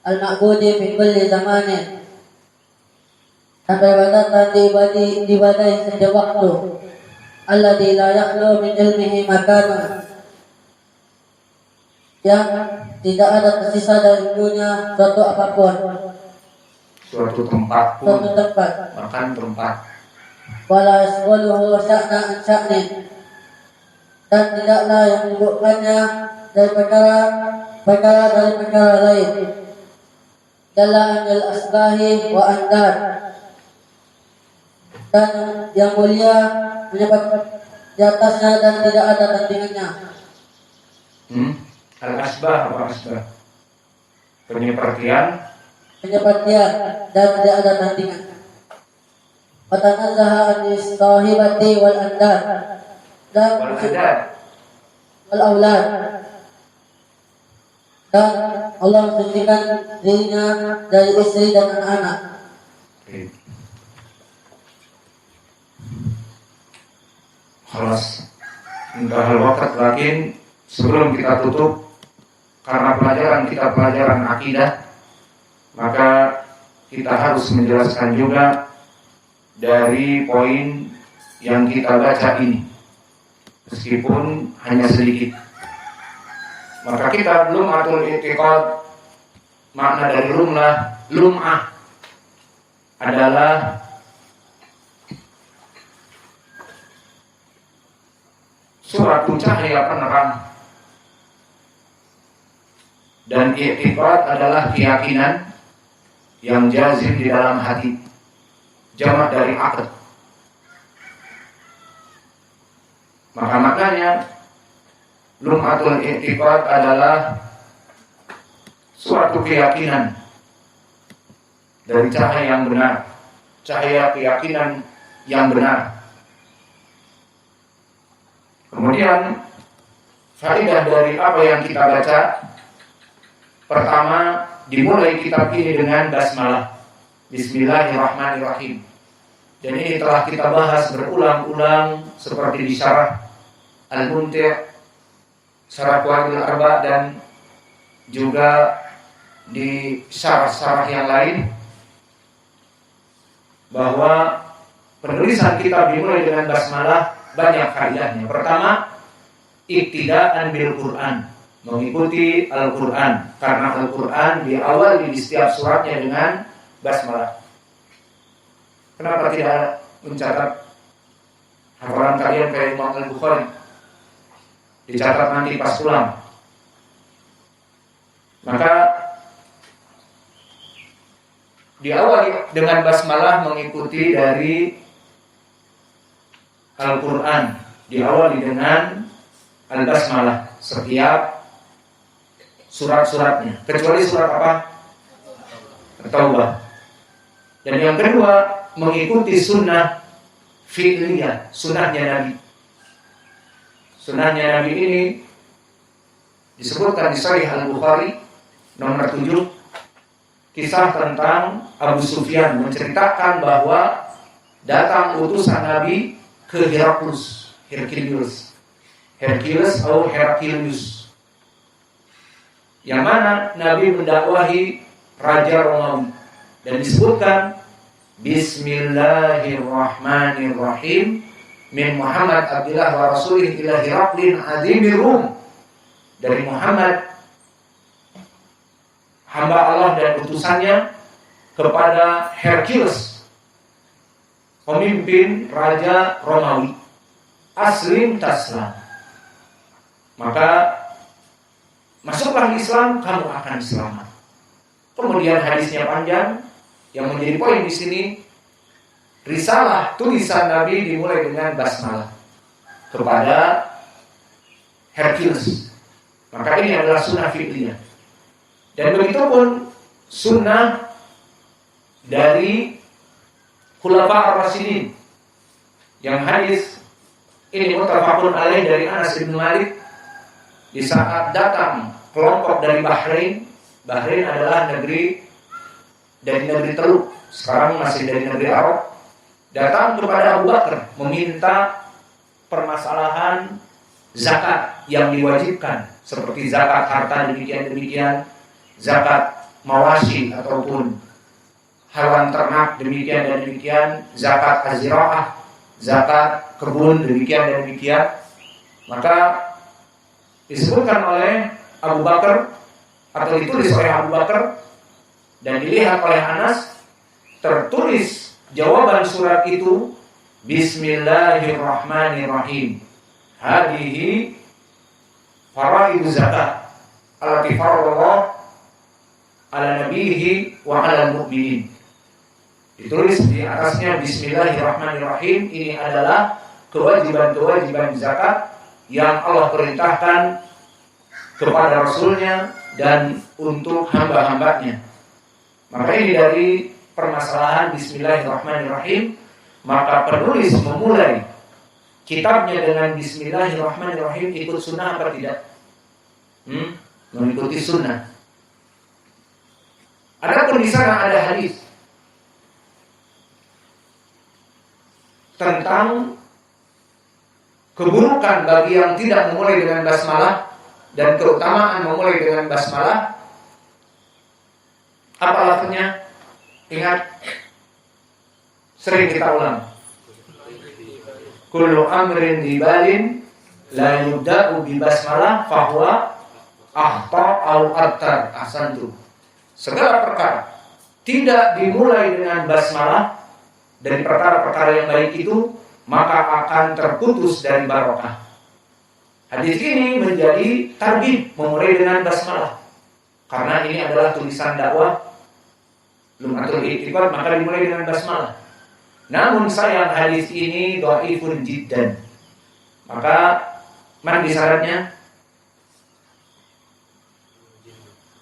al-ma'budi fi kulli zamanin, dan peribadatan diibadahi setiap waktu, alladzi la yakhlu min ilmihi makanun, yang tidak ada tersisa dari ilmunya suatu apapun, suatu tempat pun, bahkan tempat. Wala yasqaluhu sya'na an sya'nin, dan tidaklah yang menyebutkannya dari perkara lain. Jalla anil asbahi wa andar, dan yang mulia menyebat di atasnya dan tidak ada tandingannya. Al-asbah apa asbah? Penyepertian dan tidak ada tandingan. Fatanazzaha anis sahibati wal andar, dan wal aulad, dan Allah mensucikan dirinya dari istri dan anak-anak. Khalas. Intahal waqt, lakin sebelum kita tutup, karena pelajaran akidah, maka kita harus menjelaskan juga dari poin yang kita baca ini, meskipun hanya sedikit. Maka kita belum atul i'tiqad. Makna dari lum'ah adalah suatu cahaya penerang, dan i'tiqad adalah keyakinan yang jazim di dalam hati, jamak dari aqd. Maka maknanya lum'atul i'tiqad adalah suatu keyakinan dari cahaya yang benar, cahaya keyakinan yang benar. Kemudian faedah dari apa yang kita baca, pertama dimulai kitab ini dengan basmalah, Bismillahirrahmanirrahim. Dan ini telah kita bahas berulang-ulang seperti di syarah Al-Munti', syarah Qawaidul Arba', dan juga di syarah-syarah yang lain, bahwa penulisan kitab dimulai dengan basmalah banyak faedahnya. Pertama, iktidaan bil Quran, mengikuti Al-Quran, karena Al-Quran diawali di setiap suratnya dengan basmalah. Kenapa tidak mencatat hafalan kalian kayak Imam Al-Bukhari, dicatat nanti pas pulang? Maka diawali dengan basmalah, mengikuti dari Al-Quran, diawali dengan Al-Basmalah setiap surat-suratnya, kecuali surat apa? Taubah. Dan yang kedua, mengikuti sunnah fi'liyah, sunnahnya Nabi. Sunnahnya Nabi ini disebutkan di Sahih Al-Bukhari nomor 7, kisah tentang Abu Sufyan menceritakan bahwa datang utusan Nabi ke Heraklius atau Heraklius, yang mana Nabi mendakwahi Raja Romawi, dan disebutkan Bismillahirrahmanirrahim min Muhammad Abdillah wa Rasulih ila Heraklin azimir Rum, dari Muhammad hamba Allah dan utusannya kepada Heraklius, pemimpin Raja Romawi, aslim taslam, maka masuklah Islam, kamu akan selamat. Kemudian hadisnya panjang, yang menjadi poin di sini, risalah tulisan Nabi dimulai dengan basmalah kepada Heraklius. Maka ini adalah sunnah fiqhiyah. Dan begitu pun sunnah dari Khulafa ar-Rasyidin, yang hadis ini muttafaqun alaih dari Anas bin Malik, di saat datang kelompok dari Bahrain. Bahrain adalah negeri dari negeri Teluk, sekarang masih dari negeri Arab, datang kepada Abu Bakar meminta permasalahan zakat yang diwajibkan, seperti zakat harta demikian-demikian, zakat mawashi ataupun hewan ternak demikian dan demikian, zakat az-ziraah, zakat kebun demikian dan demikian, maka disebutkan oleh Abu Bakar atau ditulis oleh Abu Bakar dan dilihat oleh Anas, tertulis jawaban surat itu Bismillahirrahmanirrahim. Hadihi faraidu zakat allati faradallah ala nabihi wa ala mu'minin. Ditulis di atasnya Bismillahirrahmanirrahim. Ini adalah kewajiban-kewajiban zakat yang Allah perintahkan kepada Rasulnya dan untuk hamba-hambanya. Maka ini dari permasalahan Bismillahirrahmanirrahim. Maka penulis memulai kitabnya dengan Bismillahirrahmanirrahim, ikut sunnah apa tidak? Mengikuti sunnah. Adapun di sana ada hadis tentang keburukan bagi yang tidak memulai dengan basmalah dan keutamaan memulai dengan basmalah. Apa lafaznya? Ingat, sering kita ulang. Kullu amrin dibalin la yubda'u bi basmalah fahuwa akhta au abtar. Ahsantu. Segala perkara tidak dimulai dengan basmalah dari perkara-perkara yang baik itu, maka akan terputus dari barokah. Hadis ini menjadi targhib memulai dengan basmalah, karena ini adalah tulisan dakwah Lum'atul I'tiqad, maka dimulai dengan basmalah. Namun sayang hadis ini dhaifun jiddan. Maka mana syaratnya?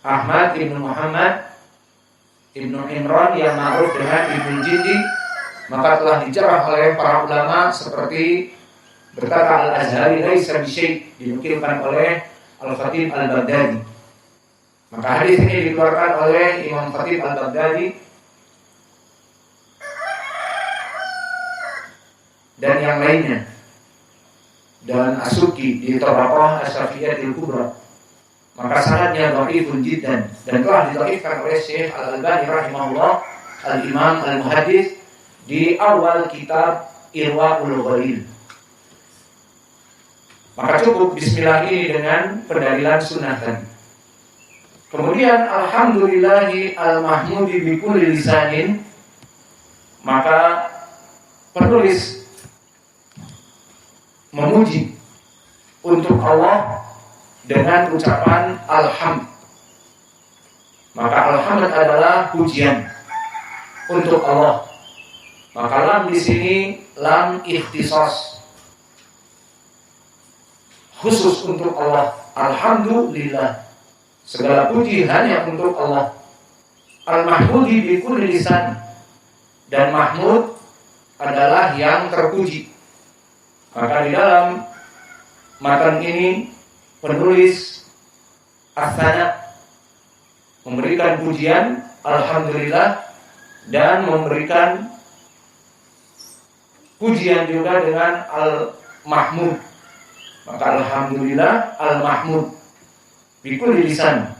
Ahmad ibnu Muhammad ibnu Imran yang ma'ruf dengan Ibnu Jindi, maka telah dijarah oleh para ulama seperti berkata Al-Azhari laisa bisyai', dinukilkan oleh Al-Khatib Al-Baghdadi. Maka hadis ini dikeluarkan oleh Imam Khatib Al-Baghdadi dan yang lainnya, dan As-Subki di Tabaqah Asy-Syafi'iyyah Al-Kubra. Maka sanadnya dhaifun jiddan dan telah didhaifkan oleh Syekh Al-Albani rahimahullah, Al-Imam Al-Muhaddits, di awal kitab Irwaul Ghalil. Maka cukup bismillah ini dengan pendalilan sunnah tadi. Kemudian alhamdulillahi al-mahmudi bi kulli lisanin, maka penulis memuji untuk Allah dengan ucapan alhamd. Maka alhamd adalah pujian untuk Allah. Maka lam di sini lam ikhtisas, khusus untuk Allah. Alhamdulillah, segala puji hanya untuk Allah. Al-mahmudi bi kulli lisan, dan mahmud adalah yang terpuji. Maka di dalam matan ini penulis as-sana memberikan pujian alhamdulillah dan memberikan pujian juga dengan al-mahmud. Maka alhamdulillah al-mahmud bi kulli lisan.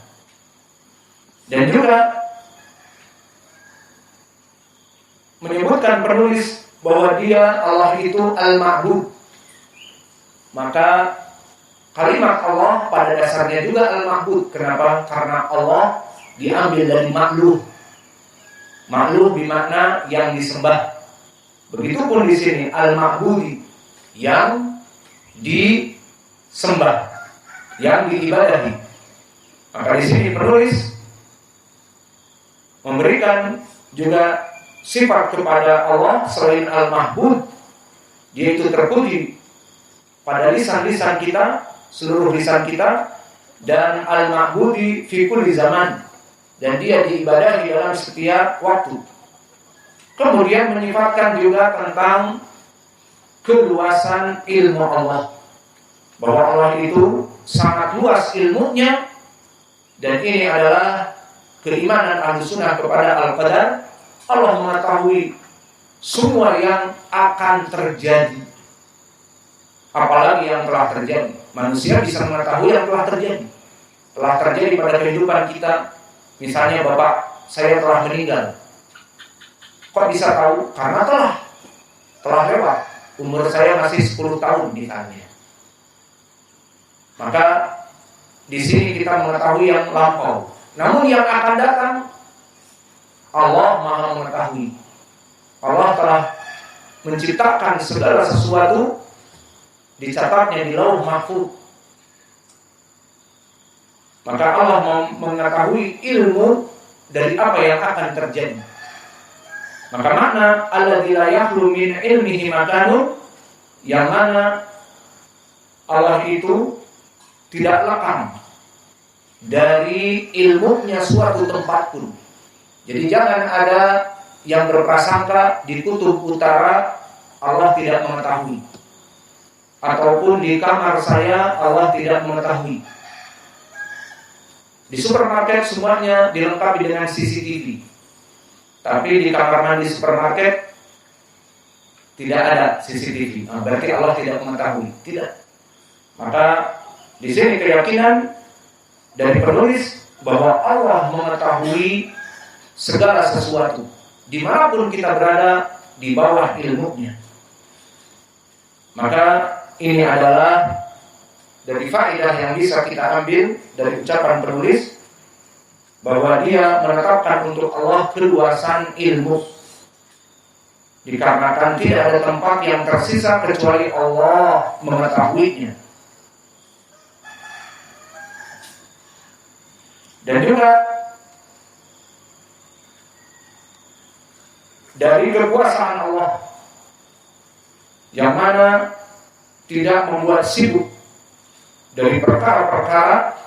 Dan juga menyebutkan penulis bahwa dia Allah itu al-ma'bud. Maka kalimat Allah pada dasarnya juga al-ma'bud. Kenapa? Karena Allah diambil dari ma'luh. Ma'luh bermakna yang disembah. Begitupun di sini al-ma'budi, yang disembah, yang diibadahi. Maka di sini penulis memberikan juga sifat kepada Allah selain al-mahbud, dia itu terpuji pada lisan-lisan kita, seluruh lisan kita, dan al-ma'budi fi kulli zaman, dan dia diibadahi dalam setiap waktu. Kemudian menyifatkan juga tentang keluasan ilmu Allah, bahwa Allah itu sangat luas ilmunya, dan ini adalah keimanan Ahlussunnah kepada Al-Qadar. Allah mengetahui semua yang akan terjadi, apalagi yang telah terjadi. Manusia bisa mengetahui yang telah terjadi pada kehidupan kita, misalnya bapak saya telah meninggal. Kok bisa tahu? Karena telah lewat. Umur saya masih 10 tahun ditanya. Maka di sini kita mengetahui yang lampau. Namun yang akan datang, Allah Maha mengetahui. Allah telah menciptakan segala sesuatu, dicatatnya di Lauh Mahfuz. Maka Allah mengetahui ilmu dari apa yang akan terjadi. Maka makna alladzi la yakhlu min ilmihi makanun, yang mana Allah itu tidak lekang dari ilmunya suatu tempat pun. Jadi jangan ada yang berprasangka di kutub utara Allah tidak mengetahui, ataupun di kamar saya Allah tidak mengetahui. Di supermarket semuanya dilengkapi dengan CCTV, tapi di kamar mandi supermarket tidak ada CCTV. Berarti Allah tidak mengetahui. Tidak. Maka di sini keyakinan dari penulis bahwa Allah mengetahui segala sesuatu, dimanapun kita berada di bawah ilmunya. Maka ini adalah dari faedah yang bisa kita ambil dari ucapan penulis, bahwa dia menetapkan untuk Allah keluasan ilmu, dikarenakan tidak ada tempat yang tersisa kecuali Allah mengetahuinya. Dan juga dari kekuasaan Allah yang mana tidak membuat sibuk dari perkara-perkara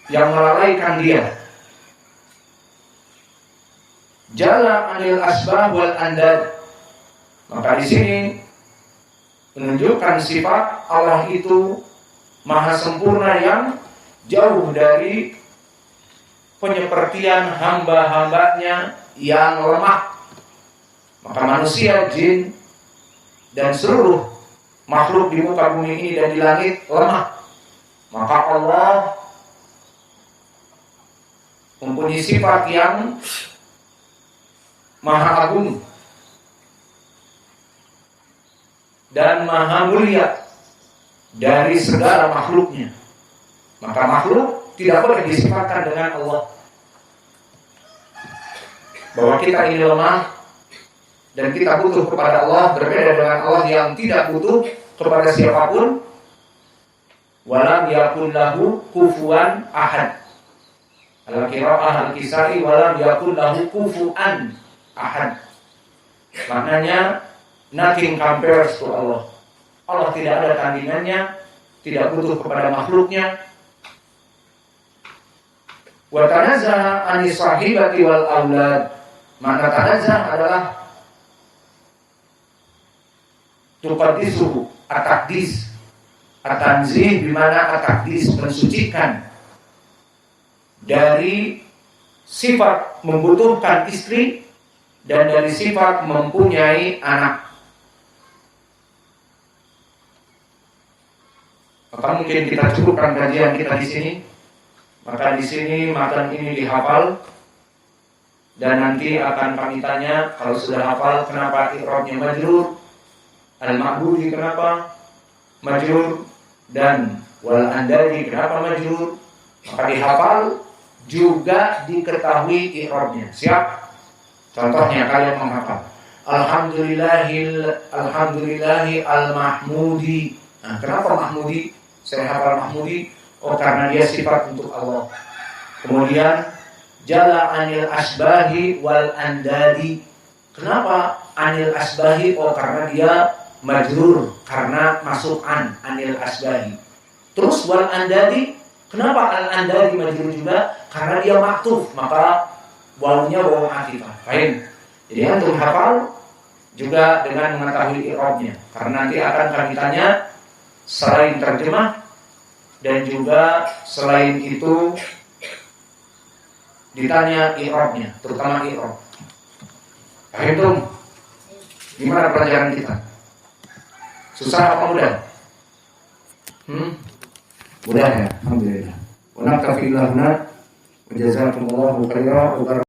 yang melalaikan dia. Jalla anil asbab wal andad. Maka di sini menunjukkan sifat Allah itu maha sempurna yang jauh dari penyepertian hamba-hambanya yang lemah. Maka manusia, jin, dan seluruh makhluk di muka bumi ini dan di langit lemah. Maka Allah mempunyai sifat yang maha agung dan maha mulia dari segala makhluknya. Maka makhluk tidak boleh disifatkan dengan Allah. Bahwa kita ini lemah dan kita butuh kepada Allah, berbeda dengan Allah yang tidak butuh kepada siapapun. Walam yakun lahu kufuwan ahad. Al-Qira'ah Al-Kisai, walam yakun lahu kufuwan ahad. Maknanya nothing compares to Allah. Allah tidak ada tandingannya, tidak butuh kepada makhluknya. Wa tanazzaha anis sahibati wal aulad. Makna tanazzah adalah tuqaddisuhu, at-taqdis. At-tanzih bimana at-taqdis, mensucikan dari sifat membutuhkan istri dan dari sifat mempunyai anak. Maka mungkin kita cukupkan kajian kita di sini. Maka di sini matan ini dihafal, dan nanti akan kami tanya kalau sudah hafal kenapa i'rabnya majrur, al-ma'budi kenapa majrur, dan wal andadi kenapa majrur. Maka dihafal juga diketahui i'rabnya. Siap? Contohnya kalian menghafal Alhamdulillahi al-mahmudi. Nah, kenapa mahmudi? Saya hafal mahmudi. Oh, karena dia sifat untuk Allah. Kemudian jala anil asbahi wal andadi. Kenapa anil asbahi? Oh, karena dia majrur, karena masuk anil asbahi. Terus wal andadi, kenapa al andadi majrur juga? Karena dia maktuf, maka wawunya wawu atifah. Baik. Jadi antum hafal juga dengan mengetahui i'rabnya, karena nanti akan kami tanya selain terjemah dan juga selain itu ditanya i'rabnya, terutama i'rab. Antum gimana pelajaran kita? Susah apa mudah? Mudah ya, alhamdulillah. Wa nakfilahna Jazakumullahu khairan.